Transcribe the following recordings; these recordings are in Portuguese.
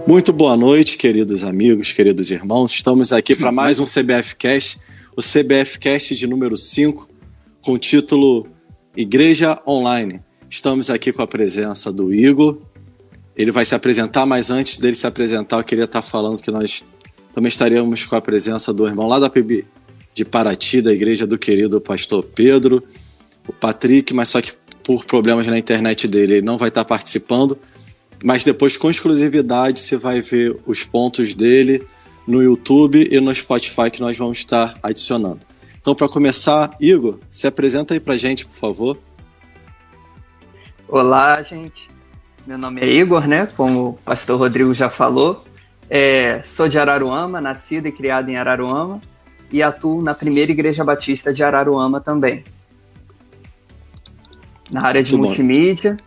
Muito boa noite, queridos amigos, queridos irmãos. Estamos aqui para mais um CBFcast, o CBFcast de número 5, com o título Igreja Online. Estamos aqui com a presença do Igor. Ele vai se apresentar, mas antes dele se apresentar, eu queria estar falando que nós também estaríamos com a presença do irmão lá da PIB de Paraty, da igreja do querido pastor Pedro, o Patrick, mas só que por problemas na internet dele, ele não vai estar participando. Mas depois, com exclusividade, você vai ver os pontos dele no YouTube e no Spotify que nós vamos estar adicionando. Então, para começar, Igor, se apresenta aí para a gente, por favor. Olá, gente. Meu nome é Igor, né? Como o pastor Rodrigo já falou. Sou de Araruama, nascido e criado em Araruama e atuo na primeira Igreja Batista de Araruama também. Na área de multimídia.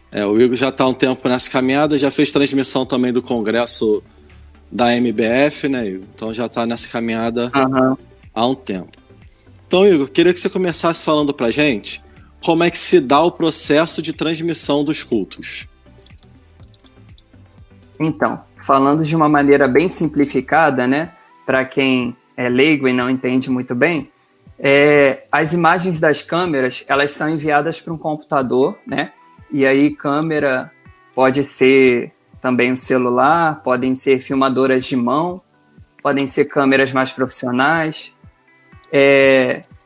O Igor já está há um tempo nessa caminhada, já fez transmissão também do congresso da MBF, né, Igor? Então já está nessa caminhada há um tempo. Então, Igor, queria que você começasse falando para a gente como é que se dá o processo de transmissão dos cultos. Então, falando de uma maneira bem simplificada, né, para quem é leigo e não entende muito bem, as imagens das câmeras, elas são enviadas para um computador, né? E aí câmera pode ser também um celular, podem ser filmadoras de mão, podem ser câmeras mais profissionais.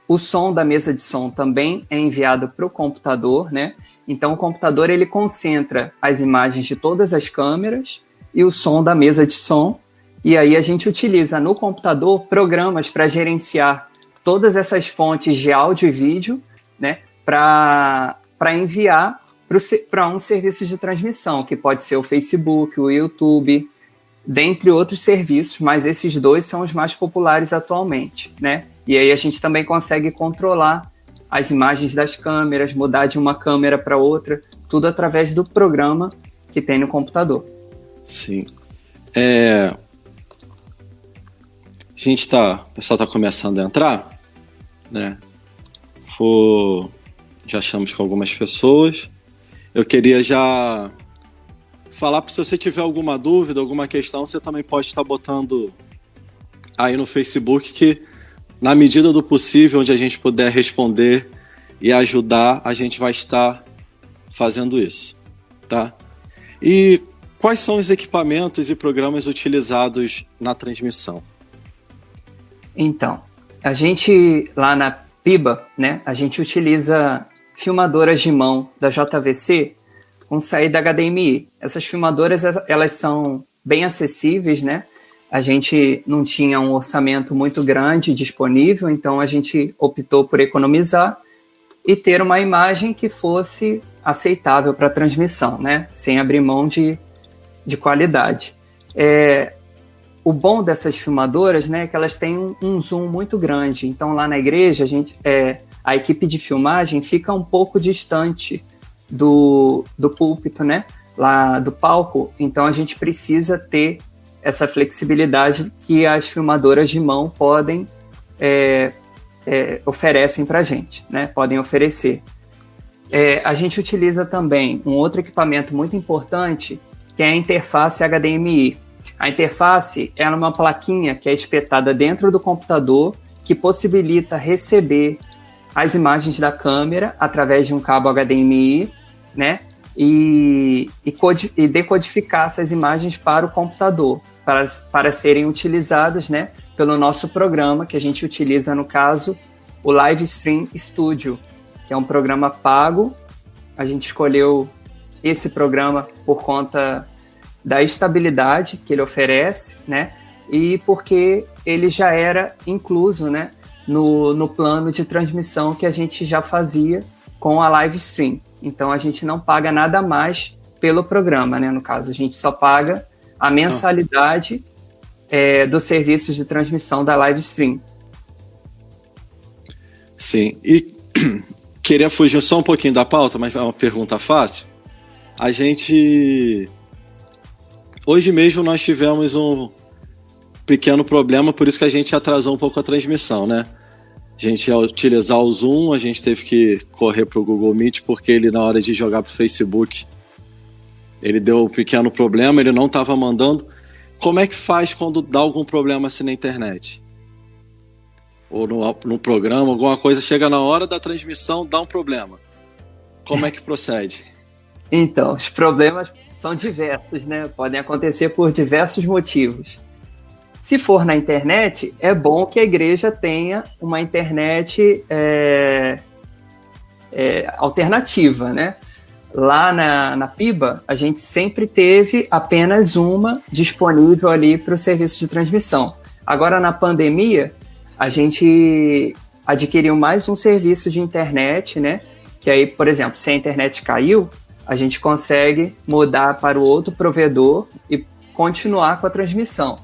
O som da mesa de som também é enviado para o computador, né? Então o computador ele concentra as imagens de todas as câmeras e o som da mesa de som. E aí a gente utiliza no computador programas para gerenciar todas essas fontes de áudio e vídeo, né? Para enviar para um serviço de transmissão, que pode ser o Facebook, o YouTube, dentre outros serviços, mas esses dois são os mais populares atualmente, né? E aí a gente também consegue controlar as imagens das câmeras, mudar de uma câmera para outra, tudo através do programa que tem no computador. Sim. O pessoal está começando a entrar, né? Já estamos com algumas pessoas. Eu queria já falar, se você tiver alguma dúvida, alguma questão, você também pode estar botando aí no Facebook, que na medida do possível, onde a gente puder responder e ajudar, a gente vai estar fazendo isso, tá? E quais são os equipamentos e programas utilizados na transmissão? Então, a gente lá na PIBA, né, a gente utiliza filmadoras de mão da JVC com saída HDMI. Essas filmadoras, elas são bem acessíveis, né? A gente não tinha um orçamento muito grande disponível, então a gente optou por economizar e ter uma imagem que fosse aceitável para transmissão, né? Sem abrir mão de qualidade. O bom dessas filmadoras, né, é que elas têm um zoom muito grande. Então, lá na igreja, a equipe de filmagem fica um pouco distante do púlpito, né? Lá do palco. Então, a gente precisa ter essa flexibilidade que as filmadoras de mão podem oferecem para a gente, né? Podem oferecer. A gente utiliza também um outro equipamento muito importante, que é a interface HDMI. A interface é uma plaquinha que é espetada dentro do computador, que possibilita receber as imagens da câmera através de um cabo HDMI, né? E decodificar essas imagens para o computador, para serem utilizadas, né, pelo nosso programa, que a gente utiliza, no caso, o Live Stream Studio, que é um programa pago. A gente escolheu esse programa por conta da estabilidade que ele oferece, né? E porque ele já era incluso, né, no plano de transmissão que a gente já fazia com a live stream. Então a gente não paga nada mais pelo programa, né? No caso, a gente só paga a mensalidade dos serviços de transmissão da live stream. Sim, e queria fugir só um pouquinho da pauta, mas é uma pergunta fácil. Hoje mesmo nós tivemos um pequeno problema, por isso que a gente atrasou um pouco a transmissão, né? A gente ia utilizar o Zoom, a gente teve que correr para o Google Meet, porque ele, na hora de jogar para o Facebook, ele deu um pequeno problema, ele não estava mandando. Como é que faz quando dá algum problema assim na internet? Ou no programa, alguma coisa, chega na hora da transmissão, dá um problema. Como é que procede? Então, os problemas são diversos, né? Podem acontecer por diversos motivos. Se for na internet, é bom que a igreja tenha uma internet alternativa, né? Lá na PIBA, a gente sempre teve apenas uma disponível ali para o serviço de transmissão. Agora, na pandemia, a gente adquiriu mais um serviço de internet, né? Que aí, por exemplo, se a internet caiu, a gente consegue mudar para o outro provedor e continuar com a transmissão.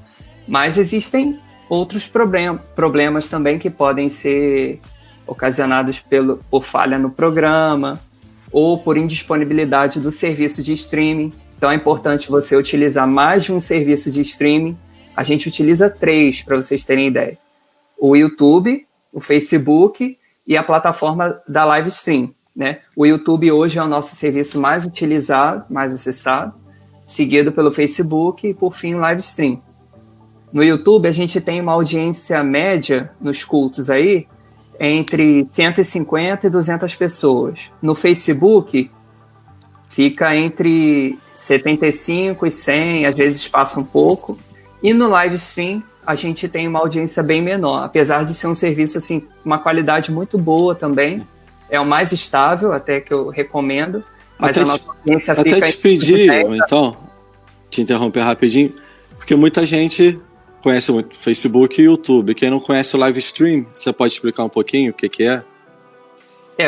Mas existem outros problemas também que podem ser ocasionados por falha no programa ou por indisponibilidade do serviço de streaming. Então é importante você utilizar mais de um serviço de streaming. A gente utiliza 3, para vocês terem ideia. O YouTube, o Facebook e a plataforma da live stream, né? O YouTube hoje é o nosso serviço mais utilizado, mais acessado, seguido pelo Facebook e, por fim, o live stream. No YouTube, a gente tem uma audiência média nos cultos aí entre 150 e 200 pessoas. No Facebook, fica entre 75 e 100, às vezes passa um pouco. E no live stream, a gente tem uma audiência bem menor, apesar de ser um serviço, assim, uma qualidade muito boa também. É o mais estável, até que eu recomendo. Mas até a nossa audiência fica... Até te pedir, então, te interromper rapidinho, porque muita gente conhece muito Facebook e YouTube. Quem não conhece o live stream, você pode explicar um pouquinho o que é?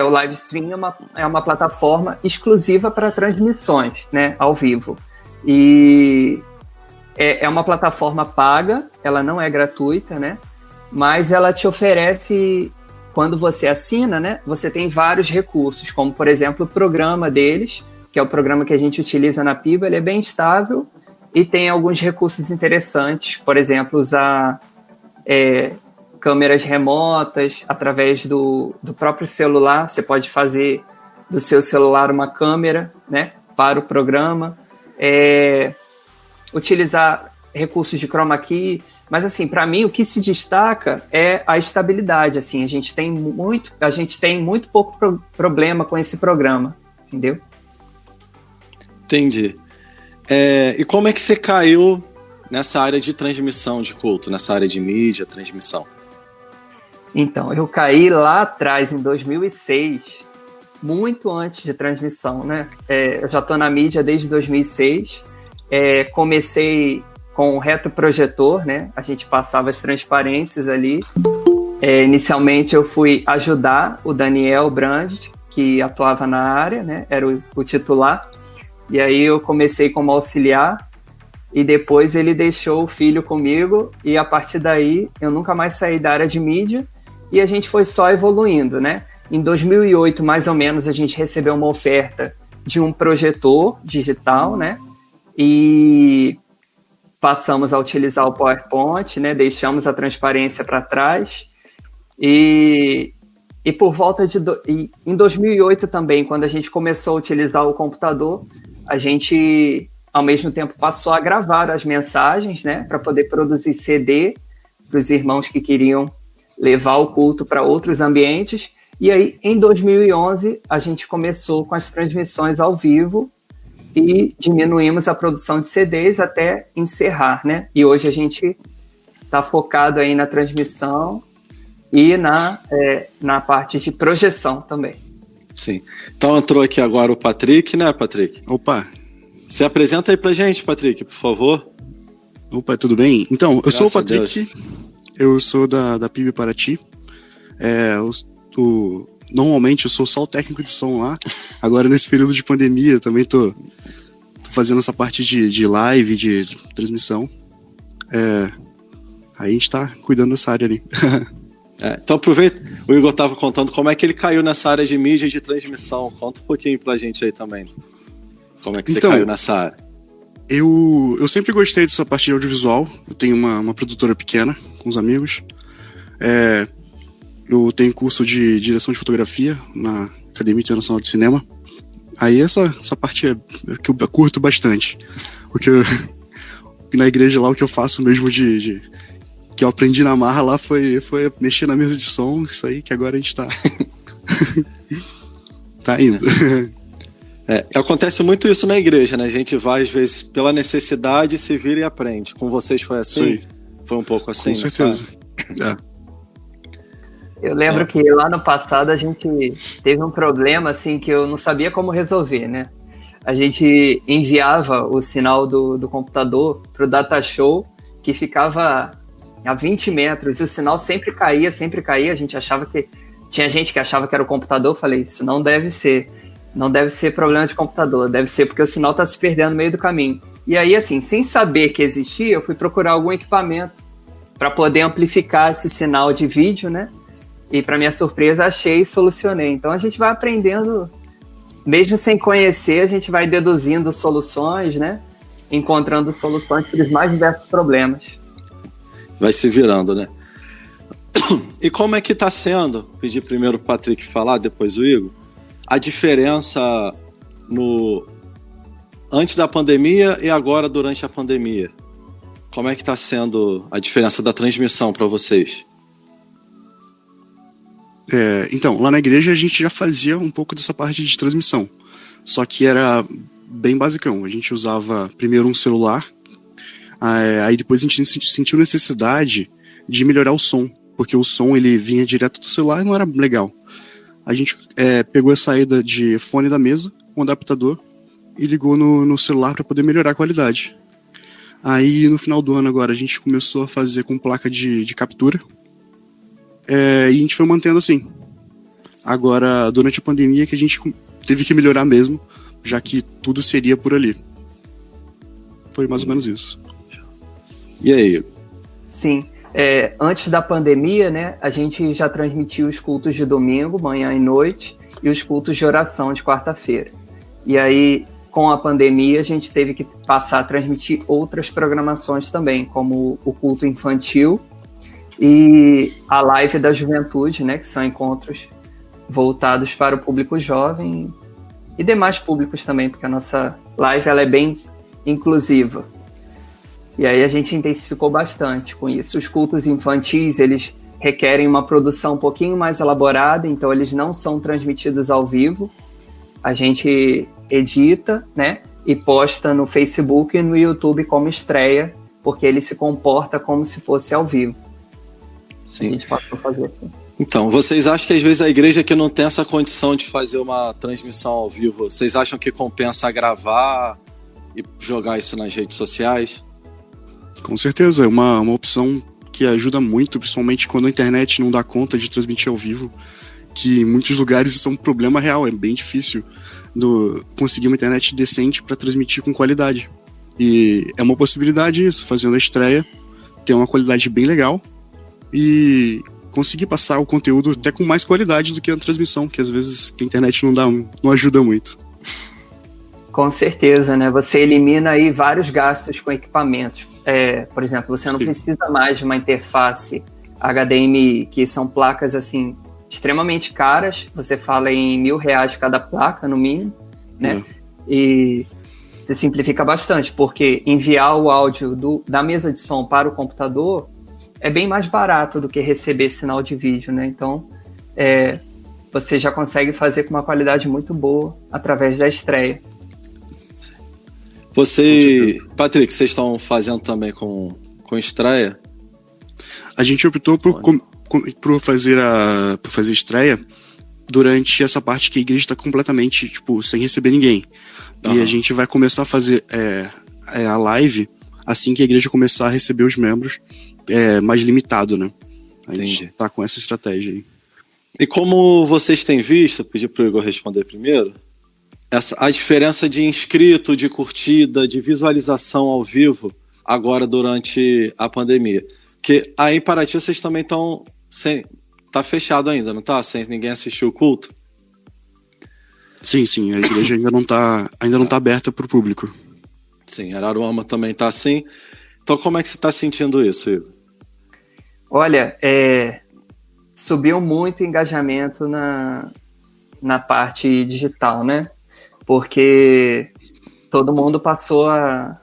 O live stream é uma plataforma exclusiva para transmissões, né, ao vivo. E é uma plataforma paga, ela não é gratuita, né, mas ela te oferece, quando você assina, né, você tem vários recursos, como, por exemplo, o programa deles, que é o programa que a gente utiliza na PIBA, ele é bem estável, e tem alguns recursos interessantes, por exemplo, usar câmeras remotas através do próprio celular. Você pode fazer do seu celular uma câmera, né, para o programa, utilizar recursos de chroma key. Mas, assim, para mim, o que se destaca é a estabilidade. Assim, a gente tem muito pouco problema com esse programa, entendeu? Entendi. E como é que você caiu nessa área de transmissão de culto, nessa área de mídia, transmissão? Então, eu caí lá atrás, em 2006, muito antes de transmissão, né? Eu já estou na mídia desde 2006. Comecei com o retroprojetor, né? A gente passava as transparências ali. Inicialmente, eu fui ajudar o Daniel Brandt, que atuava na área, né? Era o titular. E aí eu comecei como auxiliar e depois ele deixou o filho comigo e a partir daí eu nunca mais saí da área de mídia e a gente foi só evoluindo, né? Em 2008, mais ou menos, a gente recebeu uma oferta de um projetor digital, né? E passamos a utilizar o PowerPoint, né? Deixamos a transparência para trás e por volta em 2008 também, quando a gente começou a utilizar o computador, a gente, ao mesmo tempo, passou a gravar as mensagens, né, para poder produzir CD para os irmãos que queriam levar o culto para outros ambientes. E aí, em 2011, a gente começou com as transmissões ao vivo e diminuímos a produção de CDs até encerrar, né? E hoje a gente está focado aí na transmissão e na parte de projeção também. Sim. Então entrou aqui agora o Patrick, né, Patrick? Opa! Se apresenta aí pra gente, Patrick, por favor. Opa, tudo bem? Então, eu sou o Graças a Patrick, eu sou da PIB Paraty. Normalmente eu sou só o técnico de som lá. Agora, nesse período de pandemia, também tô fazendo essa parte de live, de transmissão. Aí a gente tá cuidando dessa área ali. Então aproveita, o Igor estava contando como é que ele caiu nessa área de mídia e de transmissão. Conta um pouquinho pra gente aí também. Como é que você caiu nessa área? Eu sempre gostei dessa parte de audiovisual. Eu tenho uma produtora pequena com os amigos. Eu tenho curso de direção de fotografia na Academia Internacional de Cinema. Aí essa parte é que eu curto bastante. Porque na igreja lá o que eu faço mesmo que eu aprendi na marra lá foi mexer na mesa de som, isso aí que agora a gente tá tá indo. Acontece muito isso na igreja, né? A gente vai, às vezes, pela necessidade, se vira e aprende. Com vocês foi assim? Foi um pouco assim? Com certeza. Eu lembro que lá no passado a gente teve um problema assim que eu não sabia como resolver, né? A gente enviava o sinal do computador para o data show, que ficava a 20 metros, e o sinal sempre caía. A gente achava que... Tinha gente que achava que era o computador. Eu falei, isso não deve ser problema de computador, deve ser porque o sinal está se perdendo no meio do caminho. E aí, assim, sem saber que existia, eu fui procurar algum equipamento para poder amplificar esse sinal de vídeo, né? E, para minha surpresa, achei e solucionei. Então, a gente vai aprendendo, mesmo sem conhecer, a gente vai deduzindo soluções, né? Encontrando soluções para os mais diversos problemas. Vai se virando, né? E como é que está sendo? Pedir primeiro o Patrick falar, depois o Igor. A diferença antes da pandemia e agora durante a pandemia. Como é que está sendo a diferença da transmissão para vocês? Então, lá na igreja a gente já fazia um pouco dessa parte de transmissão. Só que era bem basicão. A gente usava primeiro um celular, aí depois a gente sentiu necessidade de melhorar o som, porque o som ele vinha direto do celular e não era legal. A gente pegou a saída de fone da mesa, um adaptador, e ligou no celular para poder melhorar a qualidade. Aí no final do ano agora a gente começou a fazer com placa de captura, e a gente foi mantendo assim. Agora, durante a pandemia, que a gente teve que melhorar mesmo, já que tudo seria por ali. Foi mais ou menos isso. E aí? Sim. Antes da pandemia, né, a gente já transmitia os cultos de domingo, manhã e noite, e os cultos de oração de quarta-feira. E aí, com a pandemia, a gente teve que passar a transmitir outras programações também, como o culto infantil e a live da juventude, né, que são encontros voltados para o público jovem e demais públicos também, porque a nossa live ela é bem inclusiva. E aí a gente intensificou bastante com isso. Os cultos infantis, eles requerem uma produção um pouquinho mais elaborada, então eles não são transmitidos ao vivo. A gente edita, né, e posta no Facebook e no YouTube como estreia, porque ele se comporta como se fosse ao vivo. Sim. A gente pode fazer assim. Então, vocês acham que às vezes a igreja que não tem essa condição de fazer uma transmissão ao vivo, vocês acham que compensa gravar e jogar isso nas redes sociais? Com certeza, é uma opção que ajuda muito, principalmente quando a internet não dá conta de transmitir ao vivo, que em muitos lugares isso é um problema real, é bem difícil conseguir uma internet decente para transmitir com qualidade. E é uma possibilidade isso, fazendo a estreia, ter uma qualidade bem legal e conseguir passar o conteúdo até com mais qualidade do que a transmissão, que às vezes a internet não ajuda muito. Com certeza, né? Você elimina aí vários gastos com equipamentos. Por exemplo, você não precisa mais de uma interface HDMI, que são placas assim extremamente caras. Você fala em R$1.000 cada placa, no mínimo, né? E se simplifica bastante, porque enviar o áudio da mesa de som para o computador é bem mais barato do que receber sinal de vídeo, né? Então, você já consegue fazer com uma qualidade muito boa através da estreia. Patrick, vocês estão fazendo também com estreia? A gente optou por fazer estreia durante essa parte que a igreja está completamente, sem receber ninguém. Uhum. E a gente vai começar a fazer a live assim que a igreja começar a receber os membros, mais limitado, né? A gente tá com essa estratégia aí. E como vocês têm visto, pedi para o Igor responder primeiro, a diferença de inscrito, de curtida, de visualização ao vivo agora durante a pandemia. Porque aí em Paraty vocês também estão tá fechado ainda, não tá? Sem ninguém assistir o culto? Sim, a igreja ainda não tá aberta para o público. Sim, Araruama também tá assim. Então como é que você está sentindo isso, Igor? Olha, subiu muito o engajamento na parte digital, né? porque todo mundo passou a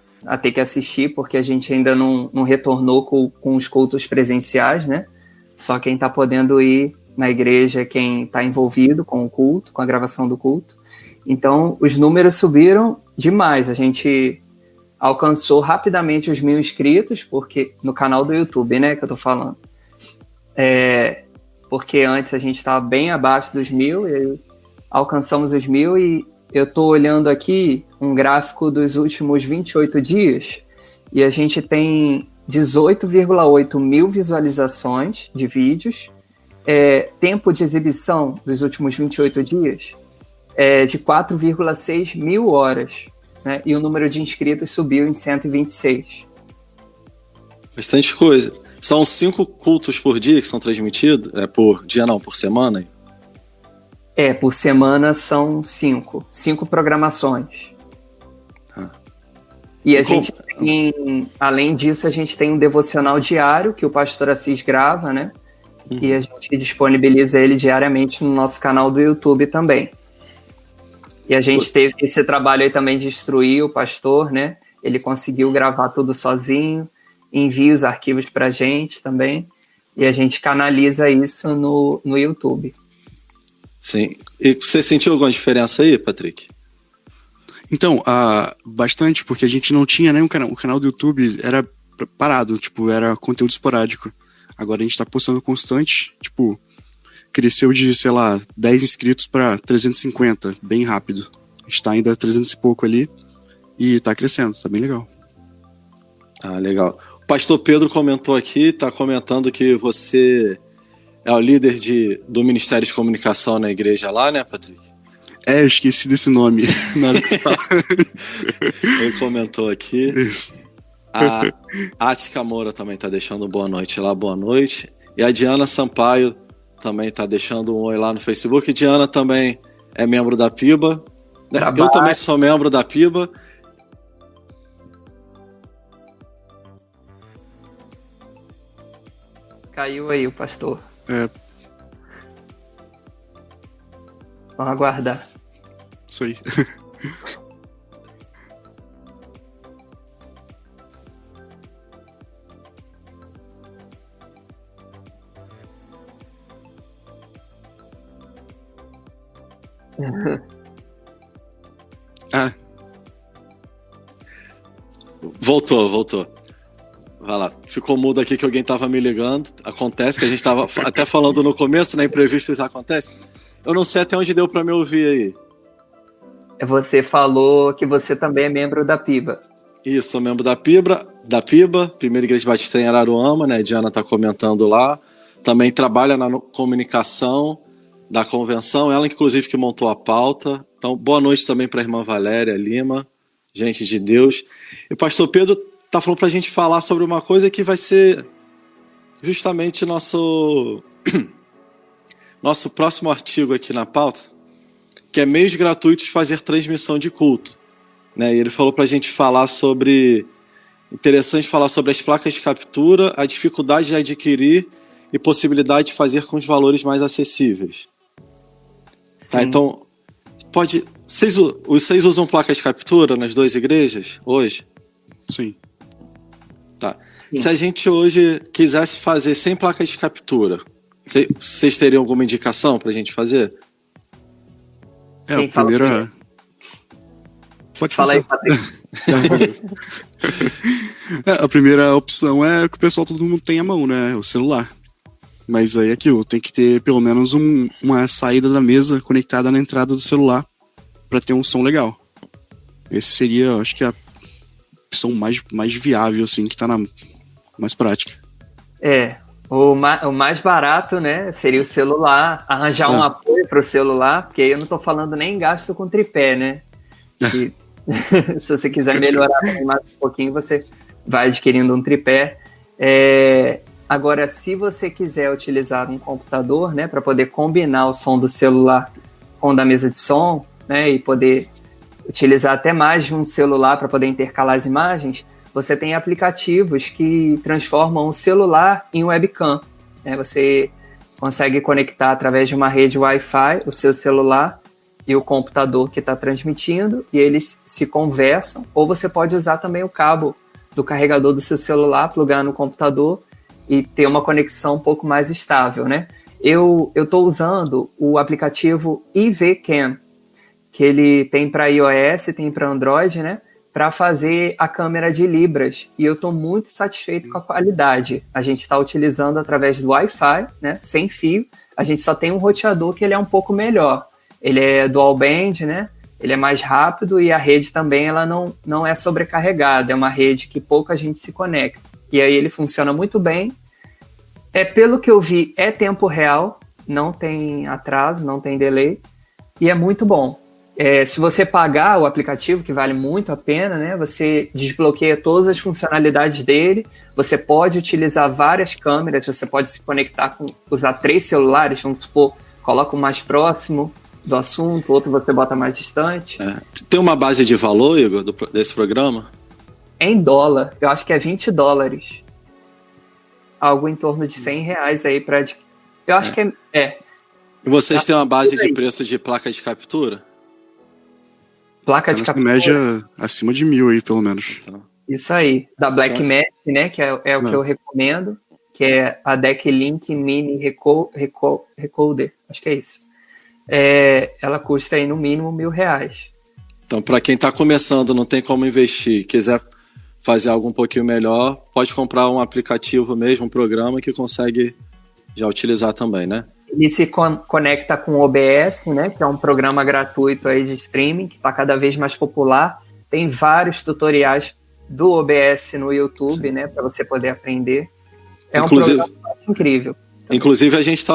ter que assistir, porque a gente ainda não retornou com os cultos presenciais, né? Só quem está podendo ir na igreja é quem está envolvido com o culto, com a gravação do culto. Então, os números subiram demais. A gente alcançou rapidamente os 1.000 inscritos, porque no canal do YouTube, né, que eu tô falando. Porque antes a gente estava bem abaixo dos 1.000, e aí alcançamos os 1.000, e eu tô olhando aqui um gráfico dos últimos 28 dias, e a gente tem 18,8 mil visualizações de vídeos, tempo de exibição dos últimos 28 dias de 4,6 mil horas, né? E o número de inscritos subiu em 126. Bastante coisa. São 5 cultos por dia que são transmitidos? Por dia não, por semana? Por semana são 5 programações. E a gente tem, além disso, a gente tem um devocional diário que o pastor Assis grava, né? E a gente disponibiliza ele diariamente no nosso canal do YouTube também. E a gente teve esse trabalho aí também de instruir o pastor, né? Ele conseguiu gravar tudo sozinho, envia os arquivos pra gente também, e a gente canaliza isso no YouTube. Sim. E você sentiu alguma diferença aí, Patrick? Então, bastante, porque a gente não tinha, né, o canal do YouTube era parado, tipo, era conteúdo esporádico. Agora a gente tá postando constante, tipo, cresceu de, sei lá, 10 inscritos para 350, bem rápido. A gente tá ainda 300 e pouco ali e tá crescendo, tá bem legal. Ah, legal. O pastor Pedro comentou aqui, tá comentando que você é o líder do Ministério de Comunicação na igreja lá, né, Patrick? Eu esqueci desse nome na hora que fala. Ele comentou aqui. Isso. A Ática Moura também tá deixando boa noite lá, boa noite. E a Diana Sampaio também tá deixando um oi lá no Facebook. Diana também é membro da PIBA. Eu também sou membro da PIBA. Caiu aí o pastor. Vamos aguardar. Isso aí. Voltou. Vai lá. Ficou mudo aqui que alguém tava me ligando. Acontece que a gente tava até falando no começo, né? Imprevistos acontecem. Eu não sei até onde deu pra me ouvir aí. Você falou que você também é membro da PIBA. Isso, sou membro da PIBA, Primeira Igreja Batista em Araruama, né? A Diana tá comentando lá. Também trabalha na comunicação da convenção, ela inclusive que montou a pauta. Então, boa noite também para a irmã Valéria Lima, gente de Deus. E o pastor Pedro tá falando para a gente falar sobre uma coisa que vai ser justamente nosso próximo artigo aqui na pauta, que é meios gratuitos de fazer transmissão de culto, né? E ele falou para a gente falar sobre, interessante falar sobre as placas de captura, a dificuldade de adquirir e possibilidade de fazer com os valores mais acessíveis. Tá, então, vocês usam placas de captura nas 2 igrejas hoje? Sim. Tá. Sim. Se a gente hoje quisesse fazer sem placas de captura, vocês teriam alguma indicação pra gente fazer? A primeira... Pode falar aí, Patrick. A primeira opção é que o pessoal, todo mundo tem à mão, né? O celular. Mas aí aquilo, tem que ter pelo menos uma saída da mesa conectada na entrada do celular para ter um som legal. Esse seria, acho que, a opção mais viável, assim, que tá na mais prática. O mais barato, né, seria o celular, arranjar um apoio para o celular, porque eu não tô falando nem gasto com tripé, né? E, se você quiser melhorar mais um pouquinho, você vai adquirindo um tripé. Agora, se você quiser utilizar um computador, né, para poder combinar o som do celular com o da mesa de som, né, e poder utilizar até mais de um celular para poder intercalar as imagens, você tem aplicativos que transformam o celular em webcam, né? Você consegue conectar através de uma rede Wi-Fi o seu celular e o computador que está transmitindo, e eles se conversam, ou você pode usar também o cabo do carregador do seu celular, plugar no computador e ter uma conexão um pouco mais estável, né? Eu estou usando o aplicativo IVCam, que ele tem para iOS, tem para Android, né? Para fazer a câmera de Libras, e eu estou muito satisfeito com a qualidade. A gente está utilizando através do Wi-Fi, né? Sem fio. A gente só tem um roteador que ele é um pouco melhor. Ele é dual band, né? Ele é mais rápido, e a rede também ela não é sobrecarregada. É uma rede que pouca gente se conecta. E aí ele funciona muito bem. Pelo que eu vi, é tempo real, não tem atraso, não tem delay, e é muito bom. Se você pagar o aplicativo, que vale muito a pena, né, você desbloqueia todas as funcionalidades dele, você pode utilizar várias câmeras, você pode se conectar usar 3 celulares, vamos supor, coloca o mais próximo do assunto, outro você bota mais distante. Tem uma base de valor, Igor, desse programa? Em dólar, eu acho que é $20. Algo em torno de R$100 aí para... Eu acho que é. E vocês têm uma base de preço de placa de captura? Placa de captura. Média acima de 1.000 aí, pelo menos. Então. Isso aí. Da Blackmagic, né? Que é o que eu recomendo. Que é a Decklink Mini Recorder. Acho que é isso. Ela custa aí no mínimo R$1.000. Então, para quem está começando, não tem como investir, quiser fazer algo um pouquinho melhor, pode comprar um aplicativo mesmo, um programa que consegue já utilizar também, né? Ele se conecta com o OBS, né, que é um programa gratuito aí de streaming, que está cada vez mais popular. Tem vários tutoriais do OBS no YouTube, né, para você poder aprender. Um programa incrível. Inclusive, a gente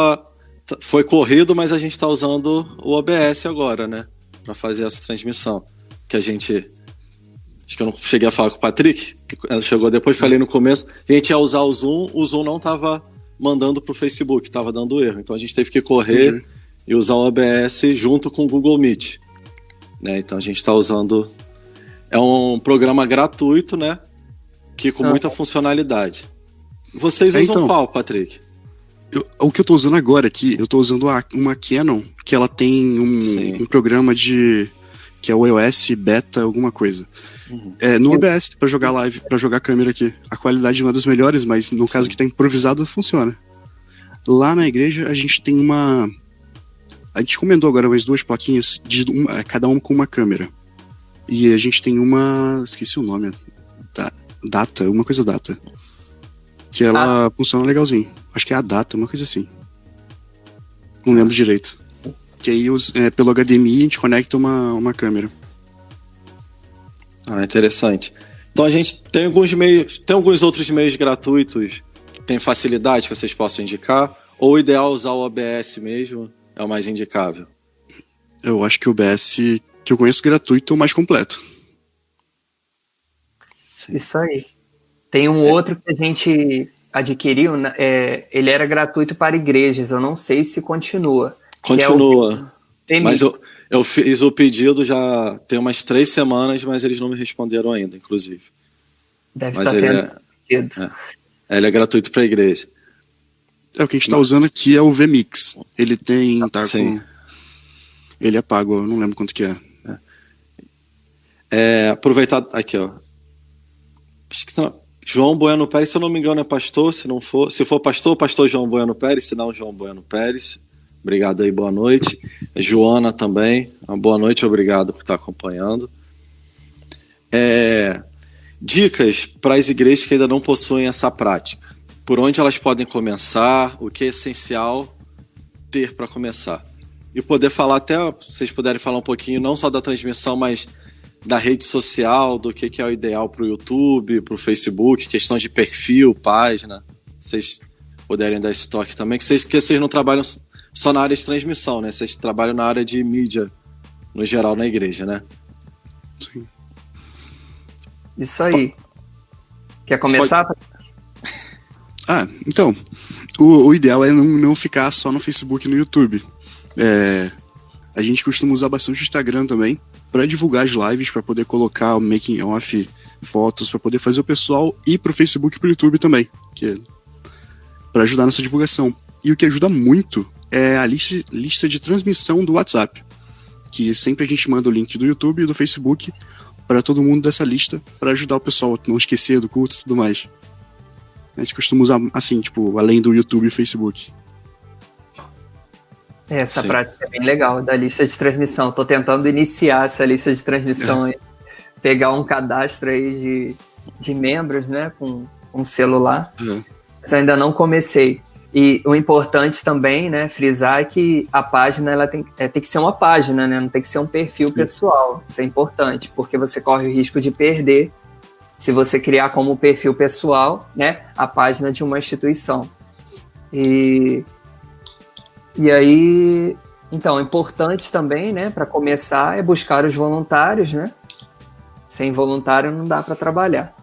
foi corrido, mas a gente está usando o OBS agora, né, para fazer essa transmissão. Que a gente... Acho que eu não cheguei a falar com o Patrick, que ela chegou depois, falei no começo. A gente ia usar o Zoom não estava mandando para o Facebook, estava dando erro. Então a gente teve que correr e usar o OBS junto com o Google Meet. Né? Então a gente está usando... É um programa gratuito, né? Que com muita funcionalidade. Vocês usam qual, Patrick? O que eu estou usando agora aqui, eu estou usando uma Canon, que ela tem um programa que é o iOS Beta alguma coisa. No OBS, para jogar live, para jogar câmera aqui. A qualidade não é das melhores, mas no caso que tá improvisado, funciona. Lá na igreja, a gente tem uma... A gente encomendou agora mais 2 plaquinhas, cada uma com uma câmera. E a gente tem uma... Esqueci o nome. Data, uma coisa Data. Que ela funciona legalzinho. Acho que é a Data, uma coisa assim. Não lembro direito. Que aí, pelo HDMI, a gente conecta uma câmera. Interessante. Então a gente tem alguns outros meios gratuitos que tem facilidade que vocês possam indicar? Ou o ideal é usar o OBS mesmo? É o mais indicável? Eu acho que o OBS que eu conheço gratuito é o mais completo. Sim. Isso aí. Tem um outro que a gente adquiriu, ele era gratuito para igrejas, eu não sei se continua. Continua. Mas eu fiz o pedido já tem umas 3 semanas, mas eles não me responderam ainda, inclusive. Deve estar tendo pedido. Ele é gratuito para a igreja. O que a gente está usando aqui é o VMix. Ele tem... Ele é pago, eu não lembro quanto que é. Aproveitar... Aqui, ó. João Bueno Pérez, se eu não me engano, é pastor. Se for pastor João Bueno Pérez, se não, João Bueno Pérez. Obrigado aí, boa noite. Joana também, uma boa noite, obrigado por estar acompanhando. Dicas para as igrejas que ainda não possuem essa prática. Por onde elas podem começar, o que é essencial ter para começar. E poder falar até, se vocês puderem falar um pouquinho, não só da transmissão, mas da rede social, do que é o ideal para o YouTube, para o Facebook, questão de perfil, página. Vocês puderem dar esse toque também, que vocês não trabalham só na área de transmissão, né? Vocês trabalham na área de mídia, no geral, na igreja, né? Sim. Isso aí. Quer começar? Então, o ideal é não ficar só no Facebook e no YouTube. A gente costuma usar bastante o Instagram também, para divulgar as lives, para poder colocar o making off, fotos, para poder fazer o pessoal ir pro Facebook e pro YouTube também, para ajudar nessa divulgação. E o que ajuda muito é a lista de transmissão do WhatsApp. que sempre a gente manda o link do YouTube e do Facebook para todo mundo dessa lista, para ajudar o pessoal a não esquecer do culto e tudo mais. A gente costuma usar assim, tipo, além do YouTube e Facebook. Essa prática é bem legal, da lista de transmissão. Estou tentando iniciar essa lista de transmissão aí. Pegar um cadastro aí de membros, né, com um celular. Mas ainda não comecei. E o importante também, né, frisar é que a página ela tem que ser uma página, né, não tem que ser um perfil pessoal. Isso é importante, porque você corre o risco de perder se você criar como perfil pessoal, né, a página de uma instituição. E aí, então, importante também, né, para começar, é buscar os voluntários, né? Sem voluntário não dá para trabalhar.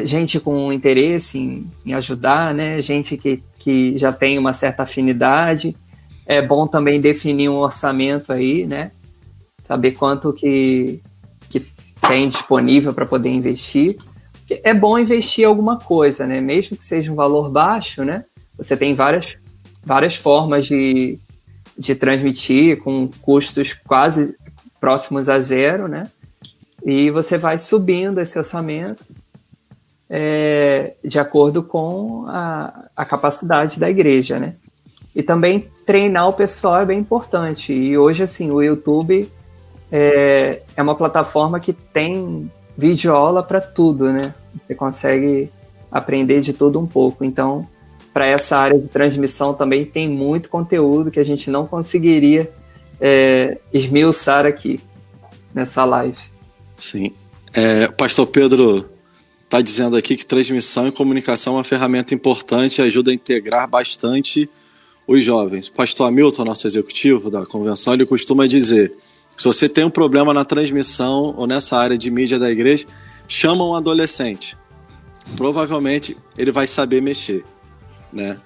Gente com interesse em ajudar, né? Gente que já tem uma certa afinidade. É bom também definir um orçamento aí, né? Saber quanto que tem disponível para poder investir. É bom investir alguma coisa, né? Mesmo que seja um valor baixo, né? Você tem várias formas de transmitir com custos quase próximos a zero, né? E você vai subindo esse orçamento de acordo com a capacidade da igreja, né? E também treinar o pessoal é bem importante. E hoje, assim, o YouTube é uma plataforma que tem videoaula para tudo, né? Você consegue aprender de tudo um pouco. Então, para essa área de transmissão também tem muito conteúdo que a gente não conseguiria esmiuçar aqui nessa live. Sim. Pastor Pedro está dizendo aqui que transmissão e comunicação é uma ferramenta importante e ajuda a integrar bastante os jovens. Pastor Hamilton, nosso executivo da convenção, ele costuma dizer: se você tem um problema na transmissão ou nessa área de mídia da igreja, chama um adolescente. Provavelmente ele vai saber mexer, né?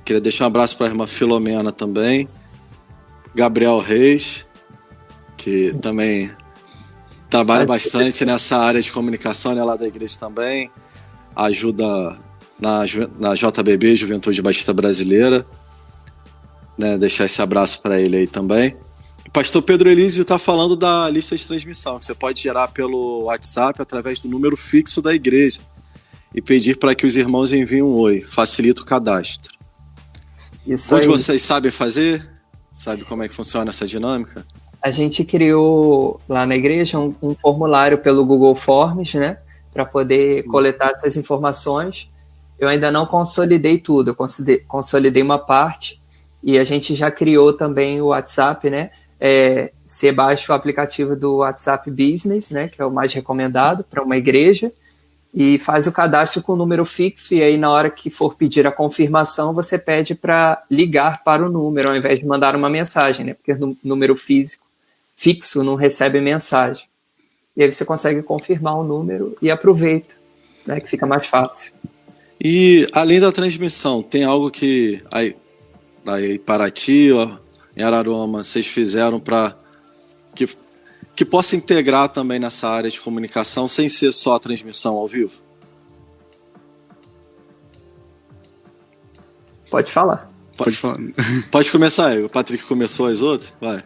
Queria deixar um abraço para a irmã Filomena também, Gabriel Reis, que também trabalha bastante nessa área de comunicação, né, lá da igreja também, ajuda na JBB, Juventude Batista Brasileira, né, deixar esse abraço para ele aí também. O pastor Pedro Elísio está falando da lista de transmissão, que você pode gerar pelo WhatsApp através do número fixo da igreja e pedir para que os irmãos enviem um oi, facilita o cadastro. Isso Onde aí. vocês sabem fazer? Sabe como é que funciona essa dinâmica? A gente criou lá na igreja um formulário pelo Google Forms, né, para poder coletar essas informações. Eu ainda não consolidei tudo, eu consolidei uma parte e a gente já criou também o WhatsApp, né? Você baixa o aplicativo do WhatsApp Business, né, que é o mais recomendado para uma igreja, e faz o cadastro com o número fixo, e aí na hora que for pedir a confirmação, você pede para ligar para o número, ao invés de mandar uma mensagem, né, porque o número fixo não recebe mensagem. E aí você consegue confirmar o número e aproveita, né, que fica mais fácil. E além da transmissão, tem algo que aí Paraty, em Araruama, vocês fizeram para que possa integrar também nessa área de comunicação sem ser só a transmissão ao vivo? Pode falar. Pode falar. Pode começar aí. O Patrick começou as outras? Vai.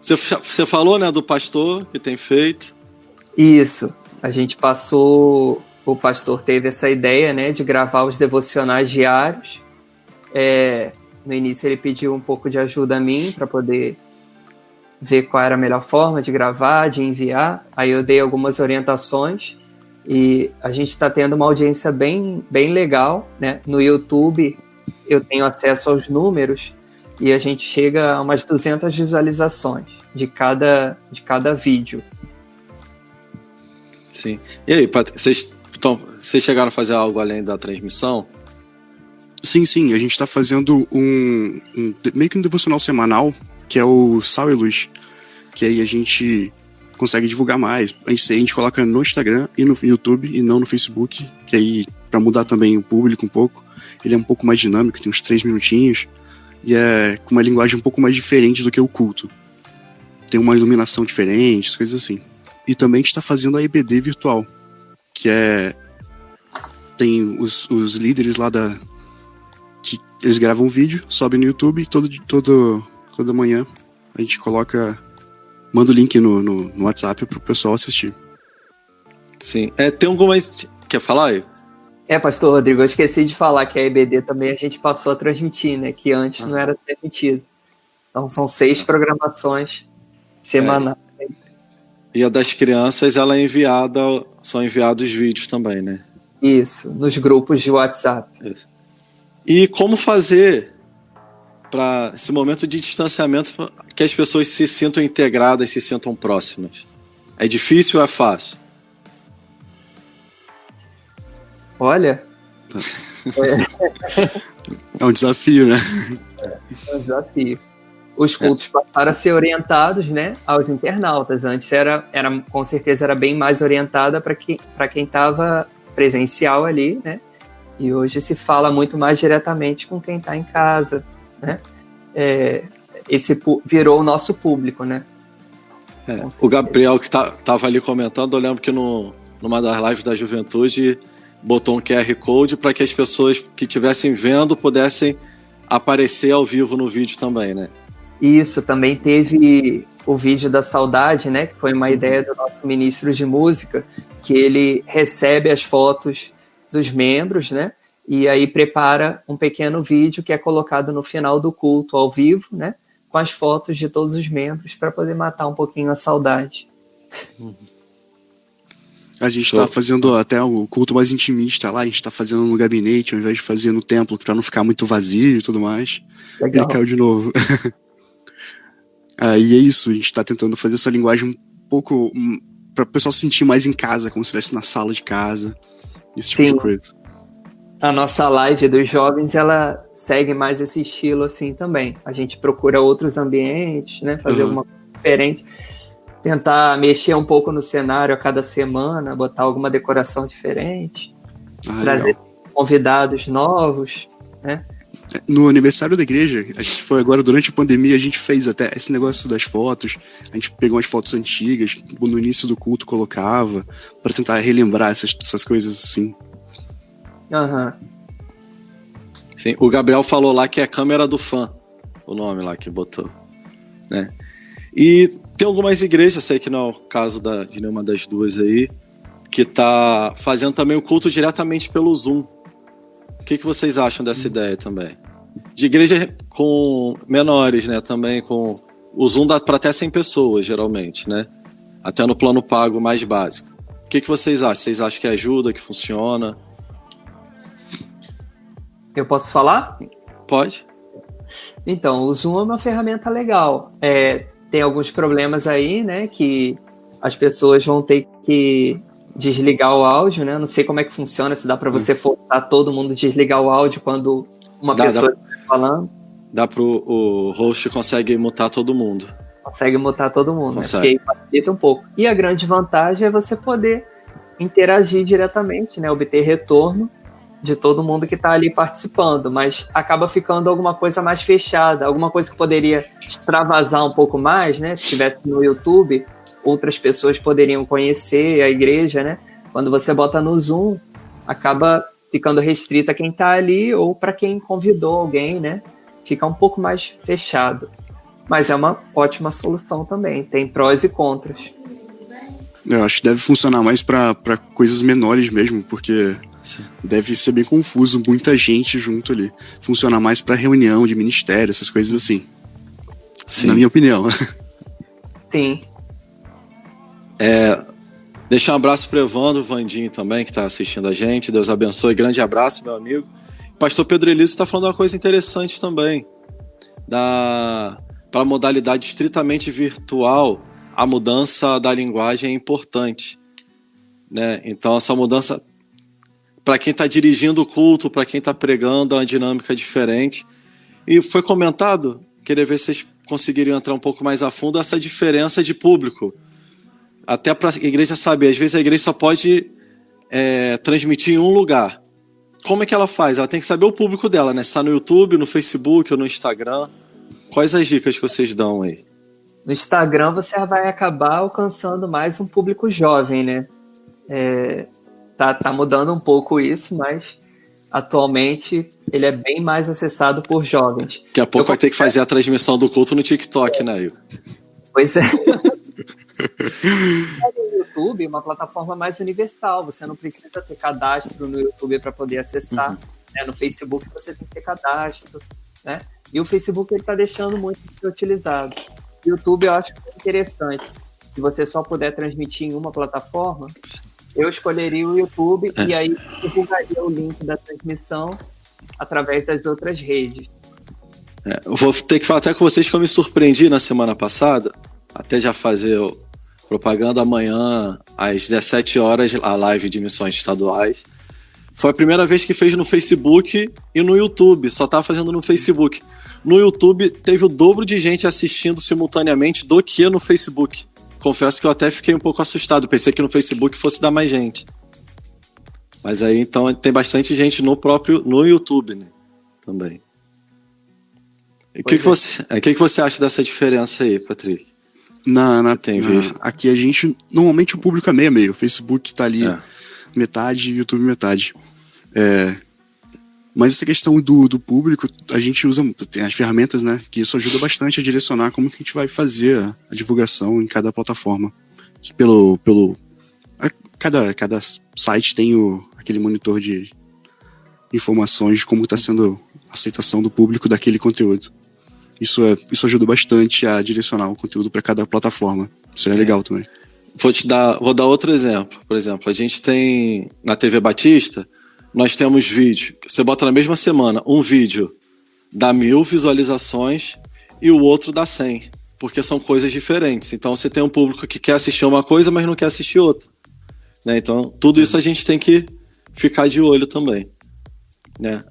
Você falou, né, do pastor que tem feito. Isso. A gente passou... O pastor teve essa ideia, né, de gravar os devocionais diários. No início ele pediu um pouco de ajuda a mim para poder ver qual era a melhor forma de gravar, de enviar. Aí eu dei algumas orientações e a gente está tendo uma audiência bem, bem legal, né? No YouTube eu tenho acesso aos números e a gente chega a umas 200 visualizações de cada vídeo. Sim. E aí, Patrick, vocês chegaram a fazer algo além da transmissão? Sim, a gente está fazendo meio que um devocional semanal, que é o Sal e Luz, que aí a gente consegue divulgar mais. A gente coloca no Instagram e no YouTube e não no Facebook, que aí, para mudar também o público um pouco, ele é um pouco mais dinâmico, tem uns 3 minutinhos, e é com uma linguagem um pouco mais diferente do que o culto. Tem uma iluminação diferente, coisas assim. E também a gente está fazendo a EBD virtual, que tem os líderes lá que eles gravam um vídeo, sobem no YouTube toda manhã a gente manda o link no WhatsApp pro pessoal assistir. Sim. Tem algumas... Quer falar aí? Pastor Rodrigo, eu esqueci de falar que a EBD também a gente passou a transmitir, né? Que antes não era transmitido. Então são 6 programações semanais. E a das crianças, são enviados vídeos também, né? Isso, nos grupos de WhatsApp. Isso. E como fazer para esse momento de distanciamento que as pessoas se sintam integradas, se sintam próximas? É difícil ou é fácil? Olha... É um desafio, né? É um desafio. Os cultos passaram a ser orientados, né, aos internautas. Antes com certeza era bem mais orientada para quem estava presencial ali, né? E hoje se fala muito mais diretamente com quem está em casa, né? Esse virou o nosso público, né? O Gabriel que estava ali comentando, eu lembro que numa das lives da juventude botou um QR Code para que as pessoas que estivessem vendo pudessem aparecer ao vivo no vídeo também, né? Isso, também teve o vídeo da saudade, né? Que foi uma ideia do nosso ministro de música, que ele recebe as fotos dos membros, né? E aí prepara um pequeno vídeo que é colocado no final do culto ao vivo, né? Com as fotos de todos os membros para poder matar um pouquinho a saudade. A gente tá fazendo até o culto mais intimista lá, a gente tá fazendo no gabinete ao invés de fazer no templo, para não ficar muito vazio e tudo mais. Legal. Ele caiu de novo. E é isso, a gente tá tentando fazer essa linguagem um pouco para o pessoal se sentir mais em casa, como se estivesse na sala de casa, esse tipo de coisa. A nossa live dos jovens, ela segue mais esse estilo assim também. A gente procura outros ambientes, né? Fazer alguma coisa diferente. Tentar mexer um pouco no cenário a cada semana, botar alguma decoração diferente. Trazer convidados novos, né? No aniversário da igreja, a gente foi agora durante a pandemia, a gente fez até esse negócio das fotos, a gente pegou umas fotos antigas, no início do culto colocava, para tentar relembrar essas coisas assim. Sim, o Gabriel falou lá que é câmera do fã, o nome lá que botou, né? E tem algumas igrejas, sei que não é o caso de nenhuma das duas aí, que tá fazendo também o culto diretamente pelo Zoom. O que vocês acham dessa ideia também? De igreja com menores, né? Também com... O Zoom dá para até 100 pessoas, geralmente, né? Até no plano pago mais básico. O que vocês acham? Vocês acham que ajuda, que funciona? Eu posso falar? Pode. Então, o Zoom é uma ferramenta legal. Tem alguns problemas aí, né? Que as pessoas vão ter que desligar o áudio, né? Não sei como é que funciona, se dá para você forçar todo mundo desligar o áudio quando uma pessoa está falando. O host consegue mutar todo mundo. Consegue mutar todo mundo, consegue. Né? Porque aí facilita um pouco. E a grande vantagem é você poder interagir diretamente, né? Obter retorno de todo mundo que está ali participando, mas acaba ficando alguma coisa mais fechada, alguma coisa que poderia extravasar um pouco mais, né? Se estivesse no YouTube, outras pessoas poderiam conhecer a igreja, né? Quando você bota no Zoom, acaba ficando restrita a quem está ali ou para quem convidou alguém, né? Fica um pouco mais fechado. Mas é uma ótima solução também. Tem prós e contras. Eu acho que deve funcionar mais para coisas menores mesmo, porque deve ser bem confuso, muita gente junto ali. Funciona mais para reunião de ministério, essas coisas assim. Sim. Na minha opinião. Sim. Deixar um abraço para o Evandro, o Vandinho também, que está assistindo a gente. Deus abençoe. Grande abraço, meu amigo. Pastor Pedro Elísio está falando uma coisa interessante também. Para a modalidade estritamente virtual, a mudança da linguagem é importante, né? Então, essa mudança, para quem está dirigindo o culto, para quem está pregando, é uma dinâmica diferente. E foi comentado, queria ver se vocês conseguiriam entrar um pouco mais a fundo, essa diferença de público. Até para a igreja saber, às vezes a igreja só pode transmitir em um lugar. Como é que ela faz? Ela tem que saber o público dela, né? Se está no YouTube, no Facebook ou no Instagram. Quais as dicas que vocês dão aí? No Instagram você vai acabar alcançando mais um público jovem, né? Tá mudando um pouco isso, mas atualmente ele é bem mais acessado por jovens. Daqui a pouco vai ter que fazer a transmissão do culto no TikTok, né, Igor? Pois é. O YouTube é uma plataforma mais universal, você não precisa ter cadastro no YouTube para poder acessar. Né? No Facebook você tem que ter cadastro, né? E o Facebook está deixando muito de ser utilizado. O YouTube eu acho interessante. Se você só puder transmitir em uma plataforma, eu escolheria o YouTube e aí divulgaria o link da transmissão através das outras redes. Eu vou ter que falar até com vocês que eu me surpreendi na semana passada, até já fazer propaganda amanhã às 17 horas, a live de missões estaduais. Foi a primeira vez que fez no Facebook e no YouTube, só estava fazendo no Facebook. No YouTube teve o dobro de gente assistindo simultaneamente do que no Facebook. Confesso que eu até fiquei um pouco assustado, pensei que no Facebook fosse dar mais gente. Mas aí então tem bastante gente no YouTube, né? Também. E o que você acha dessa diferença aí, Patrick? Aqui a gente, normalmente o público é meio a meio. O Facebook tá ali metade, YouTube metade. Mas essa questão do público, a gente usa, tem as ferramentas, né? Que isso ajuda bastante a direcionar como que a gente vai fazer a divulgação em cada plataforma. Que cada site tem aquele monitor de informações de como está sendo a aceitação do público daquele conteúdo. Isso ajuda bastante a direcionar o conteúdo para cada plataforma. Isso é legal também. Vou dar outro exemplo. Por exemplo, a gente tem na TV Batista, nós temos vídeo. Você bota na mesma semana um vídeo dá 1000 visualizações e o outro dá 100, porque são coisas diferentes. Então você tem um público que quer assistir uma coisa, mas não quer assistir outra. Né? Então tudo isso a gente tem que ficar de olho também. Né?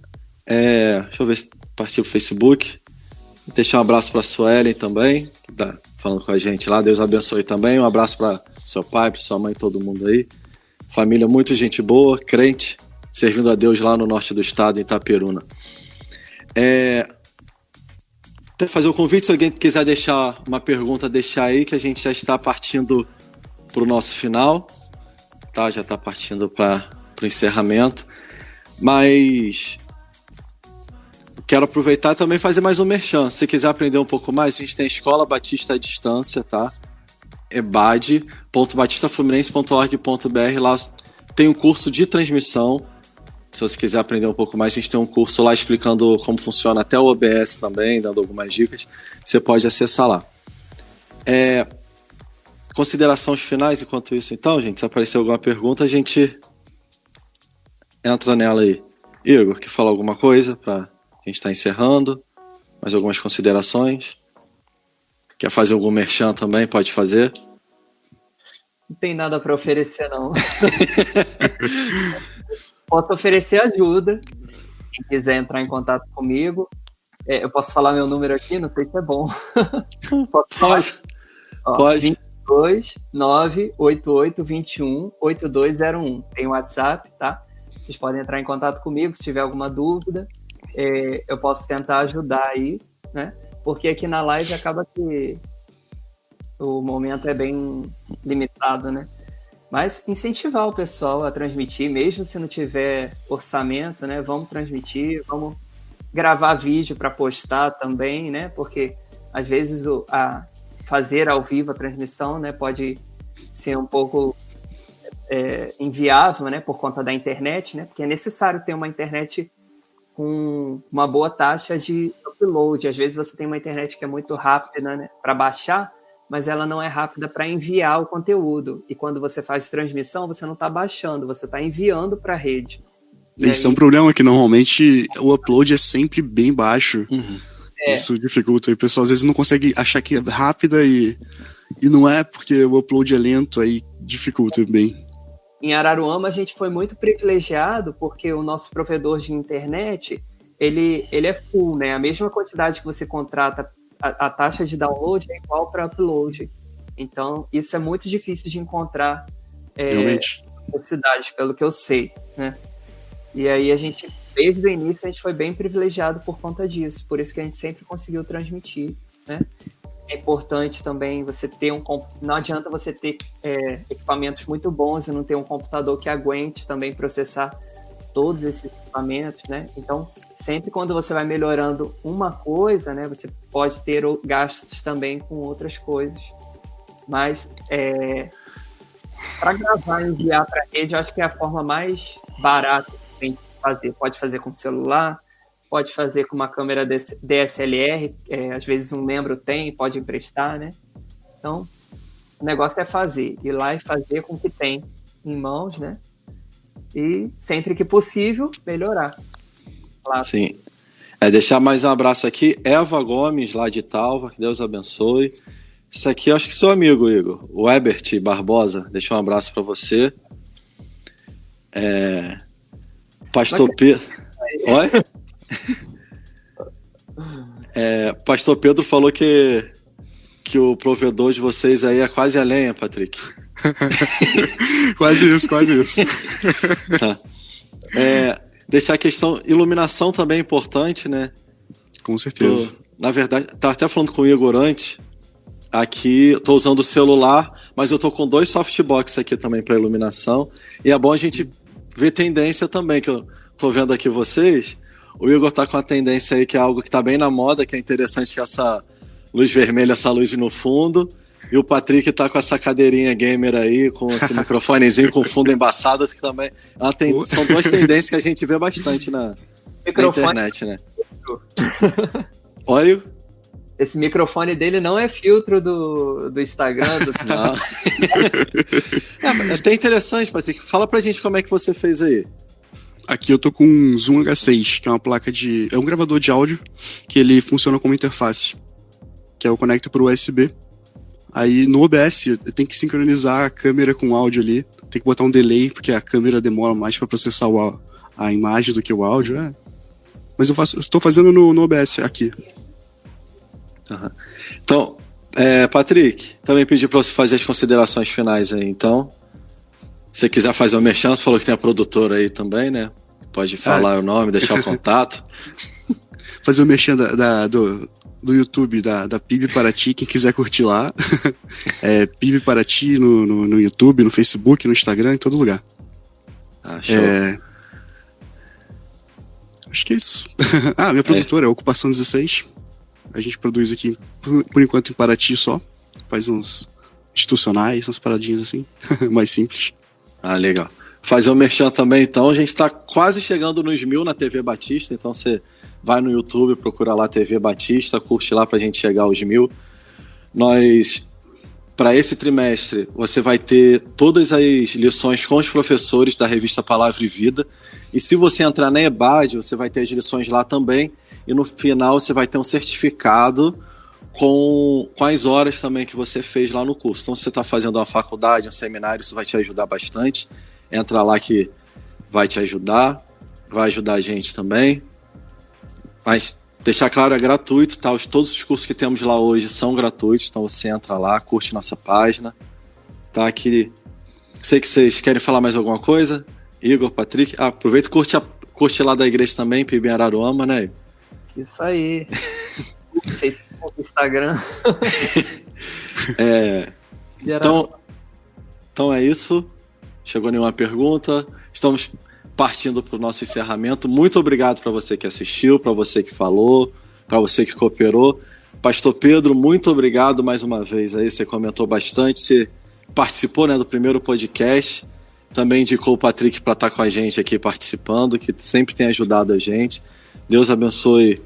Deixa eu ver se partiu o Facebook. Deixar um abraço para a Suelen também, que tá falando com a gente lá. Deus abençoe também. Um abraço para seu pai, para sua mãe, todo mundo aí. Família muito gente boa, crente, servindo a Deus lá no norte do estado, em Itaperuna. Até fazer o convite, se alguém quiser deixar uma pergunta, deixar aí, que a gente já está partindo para o nosso final. Tá? Já está partindo para o encerramento. Mas quero aproveitar e também fazer mais um merchan. Se quiser aprender um pouco mais, a gente tem a Escola Batista à Distância, tá? bad.batistafluminense.org.br. Lá tem um curso de transmissão. Se você quiser aprender um pouco mais, a gente tem um curso lá explicando como funciona até o OBS também, dando algumas dicas. Você pode acessar lá. Considerações finais enquanto isso, então, gente? Se aparecer alguma pergunta, a gente entra nela aí. Igor, quer falar alguma coisa para a gente está encerrando? Mais algumas considerações? Quer fazer algum merchan também? Pode fazer. Não tem nada para oferecer, não. Posso oferecer ajuda. Quem quiser entrar em contato comigo, eu posso falar meu número aqui, não sei se é bom. Pode. 22 988 21 8201. Tem o WhatsApp, tá? Vocês podem entrar em contato comigo se tiver alguma dúvida. Eu posso tentar ajudar aí, né? Porque aqui na live acaba que o momento é bem limitado, né? Mas incentivar o pessoal a transmitir, mesmo se não tiver orçamento, né? Vamos transmitir, vamos gravar vídeo para postar também, né? Porque às vezes fazer ao vivo a transmissão, né? Pode ser um pouco inviável, né? Por conta da internet, né? Porque é necessário ter uma internet com uma boa taxa de upload. Às vezes você tem uma internet que é muito rápida, né, para baixar, mas ela não é rápida para enviar o conteúdo. E quando você faz transmissão, você não está baixando, você está enviando para a rede. Isso é um problema que normalmente o upload é sempre bem baixo. Uhum. Isso dificulta. E o pessoal às vezes não consegue achar que é rápida e não é, porque o upload é lento, aí dificulta bem. Em Araruama, a gente foi muito privilegiado porque o nosso provedor de internet, ele é full, né? A mesma quantidade que você contrata, a taxa de download é igual para upload. Então, isso é muito difícil de encontrar necessidade, pelo que eu sei, né? E aí, desde o início, a gente foi bem privilegiado por conta disso. Por isso que a gente sempre conseguiu transmitir, né? É importante também você ter não adianta você ter equipamentos muito bons e não ter um computador que aguente também processar todos esses equipamentos, né? Então, sempre quando você vai melhorando uma coisa, né, você pode ter gastos também com outras coisas. Mas para gravar e enviar para a rede, eu acho que é a forma mais barata que tem de fazer. Pode fazer com celular, pode fazer com uma câmera DSLR, às vezes um membro tem, pode emprestar, né? Então, o negócio é fazer, ir lá e fazer com o que tem em mãos, né? E sempre que possível, melhorar. Claro. Sim. Deixar mais um abraço aqui, Eva Gomes, lá de Talva, que Deus abençoe. Isso aqui eu acho que seu amigo, Igor, o Ebert Barbosa, deixa um abraço para você. Pastor Pedro. Oi? Pastor Pedro falou que o provedor de vocês aí é quase a lenha, Patrick. Quase isso. Tá. Deixar a questão, iluminação também é importante, né? Com certeza. Na verdade, estava até falando com o Igor antes, aqui estou usando o celular, mas eu estou com 2 softbox aqui também para iluminação, e é bom a gente ver tendência também, que eu estou vendo aqui vocês, o Igor está com a tendência aí que é algo que está bem na moda, que é interessante, que é essa luz vermelha, essa luz no fundo, e o Patrick tá com essa cadeirinha gamer aí, com esse microfonezinho com fundo embaçado, que também são 2 tendências que a gente vê bastante na internet, né? Olha. Esse microfone dele não é filtro do Instagram. Não. É até interessante, Patrick. Fala pra gente como é que você fez aí. Aqui eu tô com um Zoom H6, que é uma placa é um gravador de áudio, que ele funciona como interface, que eu conecto pro USB. Aí no OBS eu tenho que sincronizar a câmera com o áudio ali, tem que botar um delay, porque a câmera demora mais para processar a imagem do que o áudio. Mas eu estou fazendo no OBS aqui. Uhum. Então, Patrick, também pedi para você fazer as considerações finais aí. Então, se você quiser fazer o merchan, você falou que tem a produtora aí também, né? Pode falar o nome, deixar o contato. Fazer o merchan do YouTube da PIB Paraty, quem quiser curtir lá. PIB Paraty no YouTube, no Facebook, no Instagram, em todo lugar. Show. Acho que é isso. Minha produtora é Ocupação 16. A gente produz aqui, por enquanto, em Paraty só. Faz uns institucionais, umas paradinhas assim, mais simples. Legal. Fazer o merchan também, então. A gente está quase chegando nos 1000 na TV Batista, então você vai no YouTube, procura lá TV Batista, curte lá pra gente chegar aos 1000. Nós, para esse trimestre, você vai ter todas as lições com os professores da revista Palavra e Vida. E se você entrar na EBAD, você vai ter as lições lá também. E no final você vai ter um certificado com as horas também que você fez lá no curso. Então, se você está fazendo uma faculdade, um seminário, isso vai te ajudar bastante. Entra lá que vai te ajudar, vai ajudar a gente também. Mas deixar claro, é gratuito, tá? Todos os cursos que temos lá hoje são gratuitos, então você entra lá, curte nossa página, tá? Que sei que vocês querem falar mais alguma coisa. Igor, Patrick, aproveita e curte lá da igreja também, PIB em Araruama, né? Isso aí. Facebook, Instagram. Então é isso. Chegou nenhuma pergunta. Estamos partindo para o nosso encerramento. Muito obrigado para você que assistiu, para você que falou, para você que cooperou. Pastor Pedro, muito obrigado mais uma vez. Aí você comentou bastante, você participou, né, do primeiro podcast. Também indicou o Patrick para estar com a gente aqui participando, que sempre tem ajudado a gente. Deus abençoe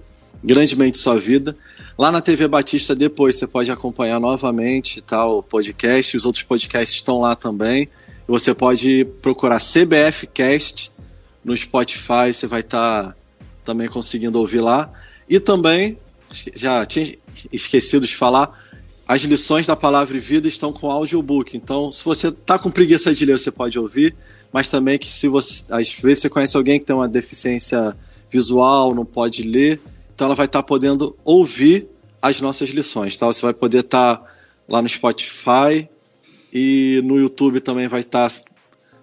grandemente sua vida. Lá na TV Batista depois você pode acompanhar novamente, tá, o podcast. Os outros podcasts estão lá também. E você pode procurar CBF Cast no Spotify, você vai estar também conseguindo ouvir lá. E também, já tinha esquecido de falar, as lições da Palavra e Vida estão com audiobook. Então, se você está com preguiça de ler, você pode ouvir. Mas também que se você, às vezes você conhece alguém que tem uma deficiência visual, não pode ler, então ela vai estar podendo ouvir as nossas lições, tá? Você vai poder estar lá no Spotify e no YouTube também vai estar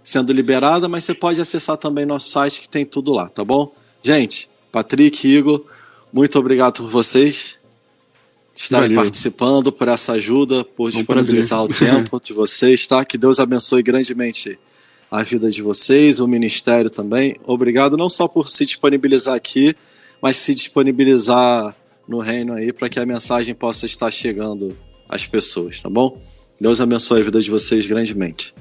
sendo liberada, mas você pode acessar também nosso site que tem tudo lá, tá bom? Gente, Patrick, Igor, muito obrigado por vocês estarem participando, por essa ajuda, por disponibilizar o tempo de vocês, tá? Que Deus abençoe grandemente a vida de vocês, o ministério também. Obrigado não só por se disponibilizar aqui, mas se disponibilizar no reino aí para que a mensagem possa estar chegando às pessoas, tá bom? Deus abençoe a vida de vocês grandemente.